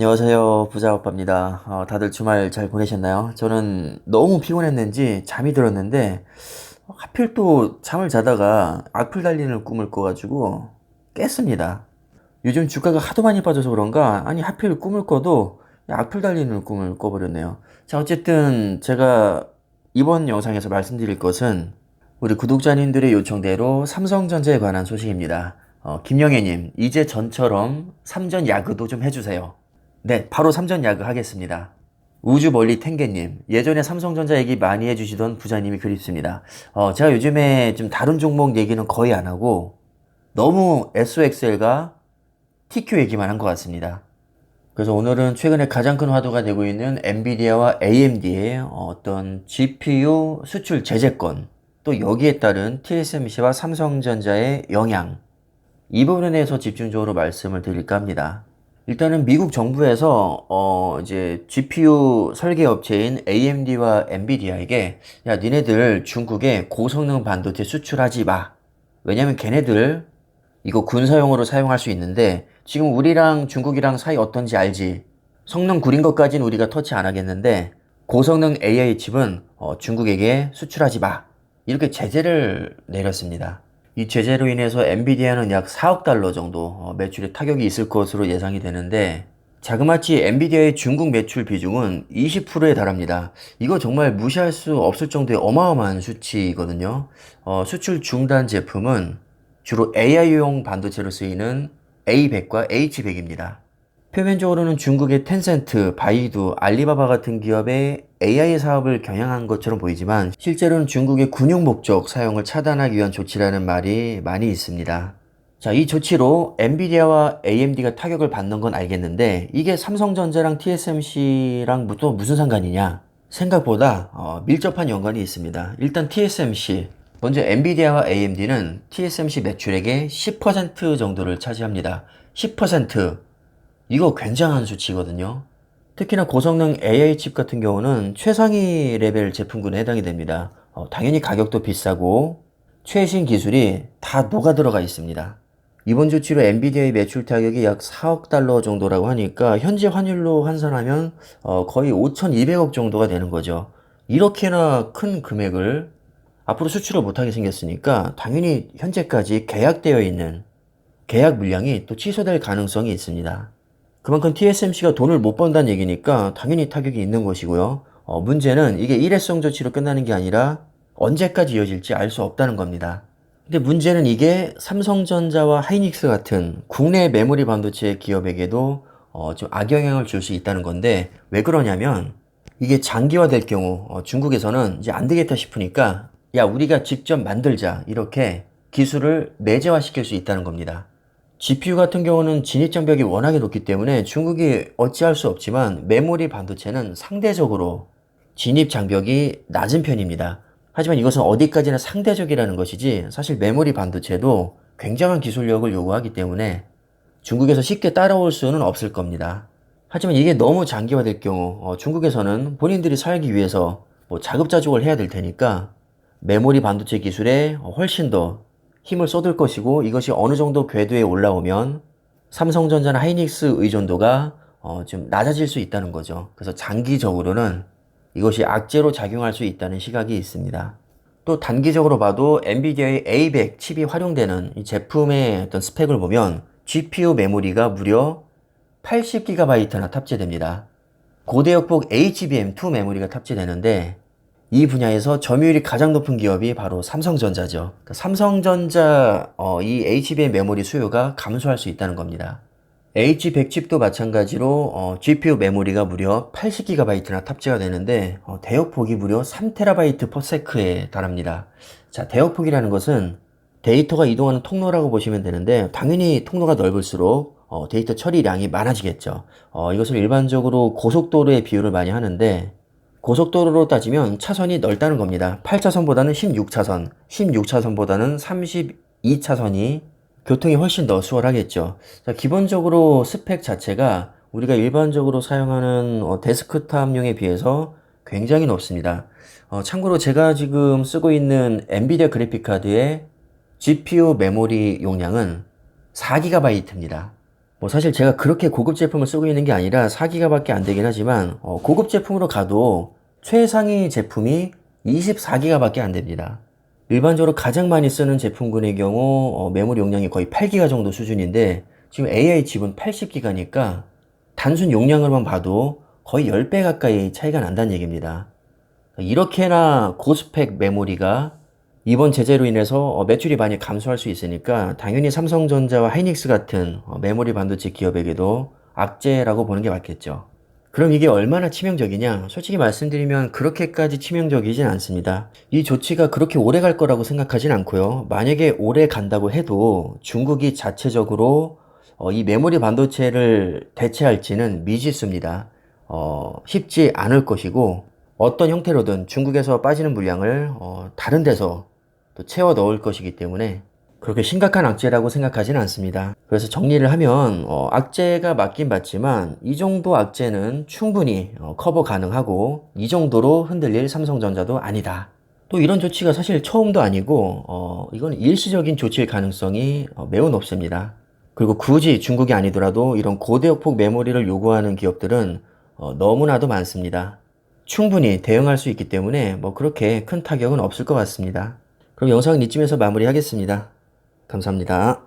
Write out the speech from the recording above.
안녕하세요. 부자오빠입니다. 다들 주말 잘 보내셨나요? 저는 너무 피곤했는지 잠이 들었는데, 하필 또 잠을 자다가 악플 달리는 꿈을 꿔가지고 깼습니다. 요즘 주가가 하도 많이 빠져서 그런가? 아니, 하필 꿈을 꿔도 악플 달리는 꿈을 꿔버렸네요. 자, 어쨌든 제가 이번 영상에서 말씀드릴 것은 우리 구독자님들의 요청대로 삼성전자에 관한 소식입니다. 김영애님, 이제 전처럼 삼전 야그도 좀 해주세요. 네, 바로 삼전 야그 하겠습니다. 우주 멀리 탱개님, 예전에 삼성전자 얘기 많이 해주시던 부자님이 그립습니다. 제가 요즘에 좀 다른 종목 얘기는 거의 안 하고 너무 SOXL과 TQ 얘기만 한 것 같습니다. 그래서 오늘은 최근에 가장 큰 화두가 되고 있는 엔비디아와 AMD의 어떤 GPU 수출 제재권, 또 여기에 따른 TSMC와 삼성전자의 영향, 이 부분에 대해서 집중적으로 말씀을 드릴까 합니다. 일단은 미국 정부에서 이제 GPU 설계 업체인 AMD와 엔비디아에게 야 니네들 중국에 고성능 반도체 수출하지 마. 왜냐면 걔네들 이거 군사용으로 사용할 수 있는데 지금 우리랑 중국이랑 사이 어떤지 알지? 성능 구린 것까진 우리가 터치 안 하겠는데 고성능 AI 칩은 중국에게 수출하지 마. 이렇게 제재를 내렸습니다. 이 제재로 인해서 엔비디아는 약 4억 달러 정도 매출에 타격이 있을 것으로 예상이 되는데 자그마치 엔비디아의 중국 매출 비중은 20%에 달합니다. 이거 정말 무시할 수 없을 정도의 어마어마한 수치거든요. 수출 중단 제품은 주로 AI용 반도체로 쓰이는 A100과 H100입니다. 표면적으로는 중국의 텐센트, 바이두, 알리바바 같은 기업의 AI 사업을 겨냥한 것처럼 보이지만 실제로는 중국의 군용 목적 사용을 차단하기 위한 조치라는 말이 많이 있습니다. 자, 이 조치로 엔비디아와 AMD가 타격을 받는 건 알겠는데 이게 삼성전자랑 TSMC랑 또 무슨 상관이냐? 생각보다 밀접한 연관이 있습니다. 일단 TSMC, 먼저 엔비디아와 AMD는 TSMC 매출액의 10% 정도를 차지합니다. 10%. 이거 굉장한 수치거든요. 특히나 고성능 AI 칩 같은 경우는 최상위 레벨 제품군에 해당이 됩니다. 당연히 가격도 비싸고 최신 기술이 다 녹아 들어가 있습니다. 이번 조치로 엔비디아의 매출 타격이 약 4억 달러 정도라고 하니까 현재 환율로 환산하면 거의 5,200억 정도가 되는 거죠. 이렇게나 큰 금액을 앞으로 수출을 못하게 생겼으니까 당연히 현재까지 계약되어 있는 계약 물량이 또 취소될 가능성이 있습니다. 그만큼 TSMC가 돈을 못 번다는 얘기니까 당연히 타격이 있는 것이고요. 문제는 이게 일회성 조치로 끝나는 게 아니라 언제까지 이어질지 알 수 없다는 겁니다. 근데 문제는 이게 삼성전자와 하이닉스 같은 국내 메모리 반도체 기업에게도 좀 악영향을 줄 수 있다는 건데 왜 그러냐면 이게 장기화될 경우 중국에서는 이제 안 되겠다 싶으니까 야 우리가 직접 만들자 이렇게 기술을 내재화시킬 수 있다는 겁니다. GPU 같은 경우는 진입장벽이 워낙에 높기 때문에 중국이 어찌할 수 없지만 메모리 반도체는 상대적으로 진입장벽이 낮은 편입니다. 하지만 이것은 어디까지나 상대적이라는 것이지 사실 메모리 반도체도 굉장한 기술력을 요구하기 때문에 중국에서 쉽게 따라올 수는 없을 겁니다. 하지만 이게 너무 장기화될 경우 중국에서는 본인들이 살기 위해서 뭐 자급자족을 해야 될 테니까 메모리 반도체 기술에 훨씬 더 힘을 쏟을 것이고 이것이 어느 정도 궤도에 올라오면 삼성전자나 하이닉스 의존도가 좀 낮아질 수 있다는 거죠. 그래서 장기적으로는 이것이 악재로 작용할 수 있다는 시각이 있습니다. 또 단기적으로 봐도 엔비디아의 A100 칩이 활용되는 이 제품의 어떤 스펙을 보면 GPU 메모리가 무려 80GB나 탑재됩니다. 고대역폭 HBM2 메모리가 탑재되는데 이 분야에서 점유율이 가장 높은 기업이 바로 삼성전자죠. 그러니까 삼성전자 이 HBM 메모리 수요가 감소할 수 있다는 겁니다. H100 칩도 마찬가지로 GPU 메모리가 무려 80GB나 탑재가 되는데 대역폭이 무려 3TB/s에 달합니다. 자, 대역폭이라는 것은 데이터가 이동하는 통로라고 보시면 되는데 당연히 통로가 넓을수록 데이터 처리량이 많아지겠죠. 이것을 일반적으로 고속도로의 비유를 많이 하는데 고속도로로 따지면 차선이 넓다는 겁니다. 8차선보다는 16차선, 16차선보다는 32차선이 교통이 훨씬 더 수월하겠죠. 자, 기본적으로 스펙 자체가 우리가 일반적으로 사용하는 데스크탑용에 비해서 굉장히 높습니다. 참고로 제가 지금 쓰고 있는 엔비디아 그래픽카드의 GPU 메모리 용량은 4GB입니다. 뭐 사실 제가 그렇게 고급 제품을 쓰고 있는 게 아니라 4기가밖에 안 되긴 하지만 고급 제품으로 가도 최상위 제품이 24기가밖에 안 됩니다. 일반적으로 가장 많이 쓰는 제품군의 경우 메모리 용량이 거의 8기가 정도 수준인데 지금 AI 칩은 80기가니까 단순 용량으로만 봐도 거의 10배 가까이 차이가 난다는 얘기입니다. 이렇게나 고스펙 메모리가 이번 제재로 인해서 매출이 많이 감소할 수 있으니까 당연히 삼성전자와 하이닉스 같은 메모리 반도체 기업에게도 악재라고 보는 게 맞겠죠. 그럼 이게 얼마나 치명적이냐? 솔직히 말씀드리면 그렇게까지 치명적이진 않습니다. 이 조치가 그렇게 오래 갈 거라고 생각하진 않고요. 만약에 오래 간다고 해도 중국이 자체적으로 이 메모리 반도체를 대체할지는 미지수입니다. 쉽지 않을 것이고 어떤 형태로든 중국에서 빠지는 물량을 다른 데서 또 채워 넣을 것이기 때문에 그렇게 심각한 악재라고 생각하지는 않습니다. 그래서 정리를 하면 악재가 맞긴 맞지만 이 정도 악재는 충분히 커버 가능하고 이 정도로 흔들릴 삼성전자도 아니다. 또 이런 조치가 사실 처음도 아니고 이건 일시적인 조치일 가능성이 매우 높습니다. 그리고 굳이 중국이 아니더라도 이런 고대역폭 메모리를 요구하는 기업들은 너무나도 많습니다. 충분히 대응할 수 있기 때문에 뭐 그렇게 큰 타격은 없을 것 같습니다. 그럼 영상은 이쯤에서 마무리하겠습니다. 감사합니다.